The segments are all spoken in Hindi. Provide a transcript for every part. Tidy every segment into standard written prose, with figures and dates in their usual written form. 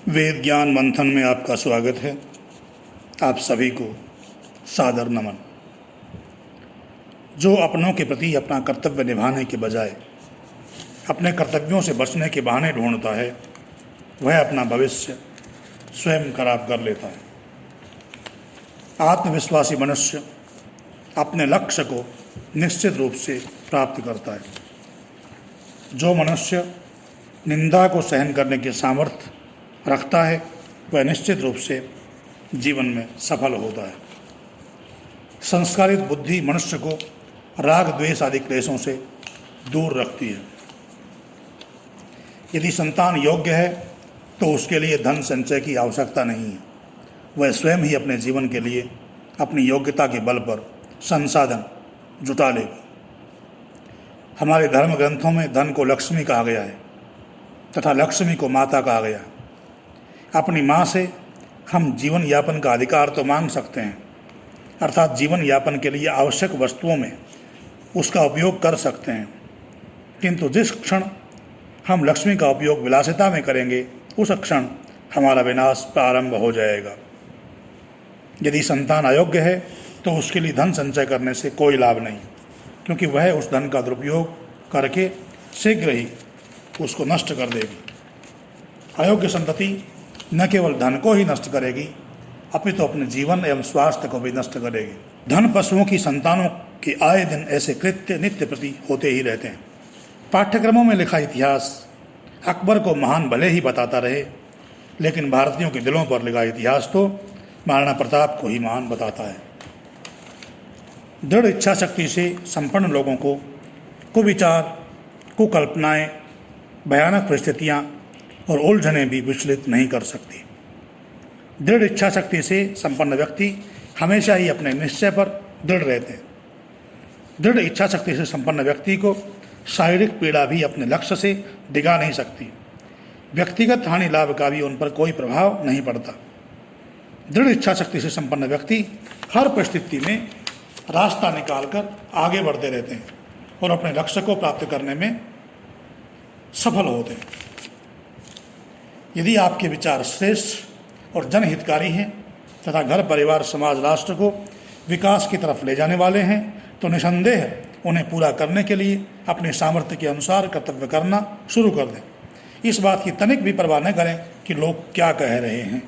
वेद ज्ञान मंथन में आपका स्वागत है। आप सभी को सादर नमन। जो अपनों के प्रति अपना कर्तव्य निभाने के बजाय अपने कर्तव्यों से बचने के बहाने ढूंढता है, वह अपना भविष्य स्वयं खराब कर लेता है। आत्मविश्वासी मनुष्य अपने लक्ष्य को निश्चित रूप से प्राप्त करता है। जो मनुष्य निंदा को सहन करने के सामर्थ्य रखता है, वह निश्चित रूप से जीवन में सफल होता है। संस्कारित बुद्धि मनुष्य को राग द्वेष आदि क्लेशों से दूर रखती है। यदि संतान योग्य है तो उसके लिए धन संचय की आवश्यकता नहीं है। वह स्वयं ही अपने जीवन के लिए अपनी योग्यता के बल पर संसाधन जुटा लेगा। हमारे धर्म ग्रंथों में धन को लक्ष्मी कहा गया है तथा लक्ष्मी को माता कहा गया है। अपनी माँ से हम जीवन यापन का अधिकार तो मांग सकते हैं, अर्थात जीवन यापन के लिए आवश्यक वस्तुओं में उसका उपयोग कर सकते हैं, किंतु जिस क्षण हम लक्ष्मी का उपयोग विलासिता में करेंगे, उस क्षण हमारा विनाश प्रारंभ हो जाएगा। यदि संतान अयोग्य है तो उसके लिए धन संचय करने से कोई लाभ नहीं, क्योंकि वह उस धन का दुरुपयोग करके शीघ्र ही उसको नष्ट कर देगी। अयोग्य संतति न केवल धन को ही नष्ट करेगी, अपितु अपने जीवन एवं स्वास्थ्य को भी नष्ट करेगी। धन पशुओं की संतानों के आए दिन ऐसे कृत्य नित्य प्रति होते ही रहते हैं। पाठ्यक्रमों में लिखा इतिहास अकबर को महान भले ही बताता रहे, लेकिन भारतीयों के दिलों पर लिखा इतिहास तो महाराणा प्रताप को ही महान बताता है। दृढ़ इच्छा शक्ति से संपन्न लोगों को कुविचार, कुकल्पनाएं, भयानक परिस्थितियां और उलझनें भी विचलित नहीं कर सकती। दृढ़ इच्छा शक्ति से संपन्न व्यक्ति हमेशा ही अपने निश्चय पर दृढ़ रहते हैं। दृढ़ इच्छा शक्ति से संपन्न व्यक्ति को शारीरिक पीड़ा भी अपने लक्ष्य से डिगा नहीं सकती। व्यक्तिगत हानि लाभ का भी उन पर कोई प्रभाव नहीं पड़ता। दृढ़ इच्छा शक्ति से संपन्न व्यक्ति हर परिस्थिति में रास्ता निकालकर आगे बढ़ते रहते हैं और अपने लक्ष्य को प्राप्त करने में सफल होते हैं। यदि आपके विचार श्रेष्ठ और जनहितकारी हैं तथा घर परिवार समाज राष्ट्र को विकास की तरफ ले जाने वाले हैं, तो निसंदेह उन्हें पूरा करने के लिए अपने सामर्थ्य के अनुसार कर्तव्य करना शुरू कर दें। इस बात की तनिक भी परवाह न करें कि लोग क्या कह रहे हैं।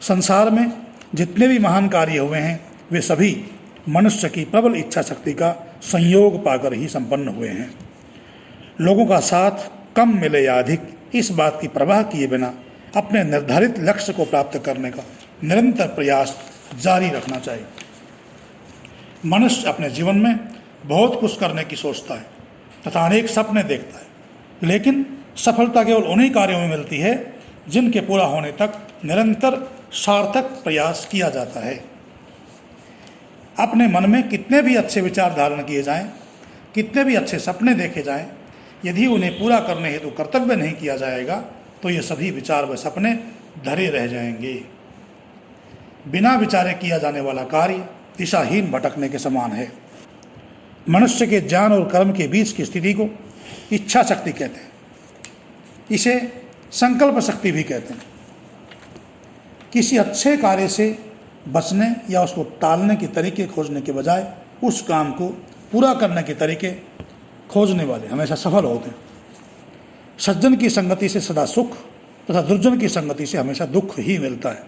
संसार में जितने भी महान कार्य हुए हैं, वे सभी मनुष्य की प्रबल इच्छा शक्ति का संयोग पाकर ही संपन्न हुए हैं। लोगों का साथ कम मिले या अधिक, इस बात की परवाह किए बिना अपने निर्धारित लक्ष्य को प्राप्त करने का निरंतर प्रयास जारी रखना चाहिए। मनुष्य अपने जीवन में बहुत कुछ करने की सोचता है तथा अनेक सपने देखता है, लेकिन सफलता केवल उन्हीं कार्यों में मिलती है जिनके पूरा होने तक निरंतर सार्थक प्रयास किया जाता है। अपने मन में कितने भी अच्छे विचार धारण किए जाएं, कितने भी अच्छे सपने देखे जाएं, यदि उन्हें पूरा करने हेतु कर्तव्य नहीं किया जाएगा तो ये सभी विचार व सपने धरे रह जाएंगे। बिना विचारे किया जाने वाला कार्य दिशाहीन भटकने के समान है। मनुष्य के ज्ञान और कर्म के बीच की स्थिति को इच्छा शक्ति कहते हैं। इसे संकल्प शक्ति भी कहते हैं। किसी अच्छे कार्य से बचने या उसको टालने के तरीके खोजने के बजाय उस काम को पूरा करने के तरीके खोजने वाले हमेशा सफल होते हैं। सज्जन की संगति से सदा सुख तथा दुर्जन की संगति से हमेशा दुख ही मिलता है।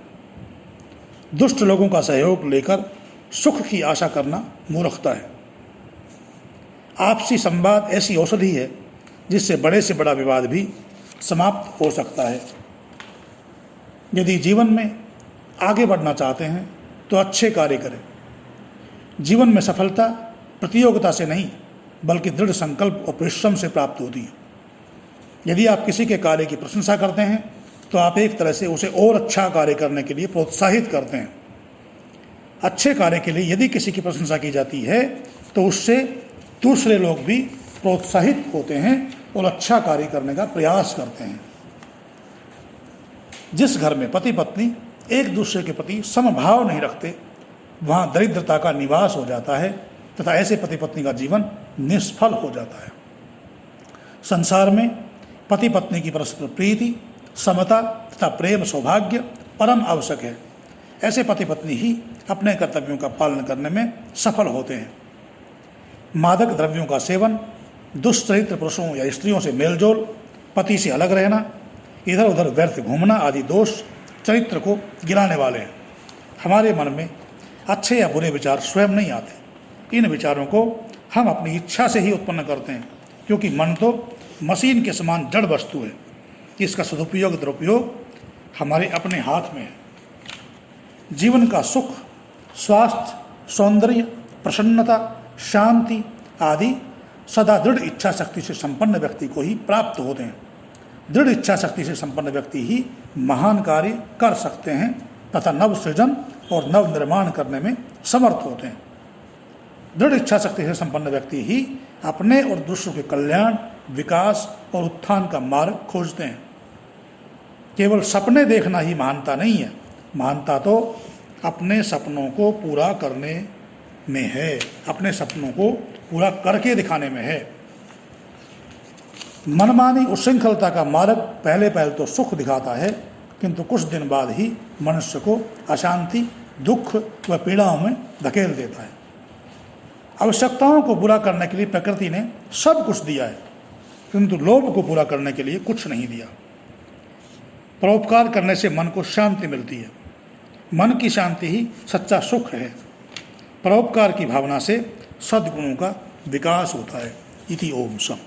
दुष्ट लोगों का सहयोग लेकर सुख की आशा करना मूर्खता है। आपसी संवाद ऐसी औषधि है जिससे बड़े से बड़ा विवाद भी समाप्त हो सकता है। यदि जीवन में आगे बढ़ना चाहते हैं तो अच्छे कार्य करें। जीवन में सफलता प्रतियोगिता से नहीं बल्कि दृढ़ संकल्प और परिश्रम से प्राप्त होती है। यदि आप किसी के कार्य की प्रशंसा करते हैं तो आप एक तरह से उसे और अच्छा कार्य करने के लिए प्रोत्साहित करते हैं। अच्छे कार्य के लिए यदि किसी की प्रशंसा की जाती है तो उससे दूसरे लोग भी प्रोत्साहित होते हैं और अच्छा कार्य करने का प्रयास करते हैं। जिस घर में पति पत्नी एक दूसरे के प्रति समभाव नहीं रखते, वहाँ दरिद्रता का निवास हो जाता है तथा ऐसे पति पत्नी का जीवन निष्फल हो जाता है। संसार में पति पत्नी की परस्पर प्रीति समता तथा प्रेम सौभाग्य परम आवश्यक है। ऐसे पति पत्नी ही अपने कर्तव्यों का पालन करने में सफल होते हैं। मादक द्रव्यों का सेवन, दुष्चरित्र पुरुषों या स्त्रियों से मेलजोल, पति से अलग रहना, इधर उधर व्यर्थ घूमना आदि दोष चरित्र को गिराने वाले हैं। हमारे मन में अच्छे या बुरे विचार स्वयं नहीं आते। इन विचारों को हम अपनी इच्छा से ही उत्पन्न करते हैं, क्योंकि मन तो मशीन के समान जड़ वस्तु है। इसका सदुपयोग दुरुपयोग हमारे अपने हाथ में है। जीवन का सुख, स्वास्थ्य, सौंदर्य, प्रसन्नता, शांति आदि सदा दृढ़ इच्छा शक्ति से संपन्न व्यक्ति को ही प्राप्त होते हैं। दृढ़ इच्छा शक्ति से संपन्न व्यक्ति ही महान कार्य कर सकते हैं तथा नव सृजन और नव निर्माण करने में समर्थ होते हैं। दृढ़ इच्छा शक्ति से संपन्न व्यक्ति ही अपने और दूसरों के कल्याण, विकास और उत्थान का मार्ग खोजते हैं। केवल सपने देखना ही महानता नहीं है। महानता तो अपने सपनों को पूरा करने में है, अपने सपनों को पूरा करके दिखाने में है। मनमानी उच्छृंखलता का मार्ग पहले तो सुख दिखाता है, किंतु कुछ दिन बाद ही मनुष्य को अशांति, दुख व पीड़ाओं में धकेल देता है। आवश्यकताओं को पूरा करने के लिए प्रकृति ने सब कुछ दिया है, किंतु लोभ को पूरा करने के लिए कुछ नहीं दिया। परोपकार करने से मन को शांति मिलती है। मन की शांति ही सच्चा सुख है। परोपकार की भावना से सद्गुणों का विकास होता है। इति ओम सम।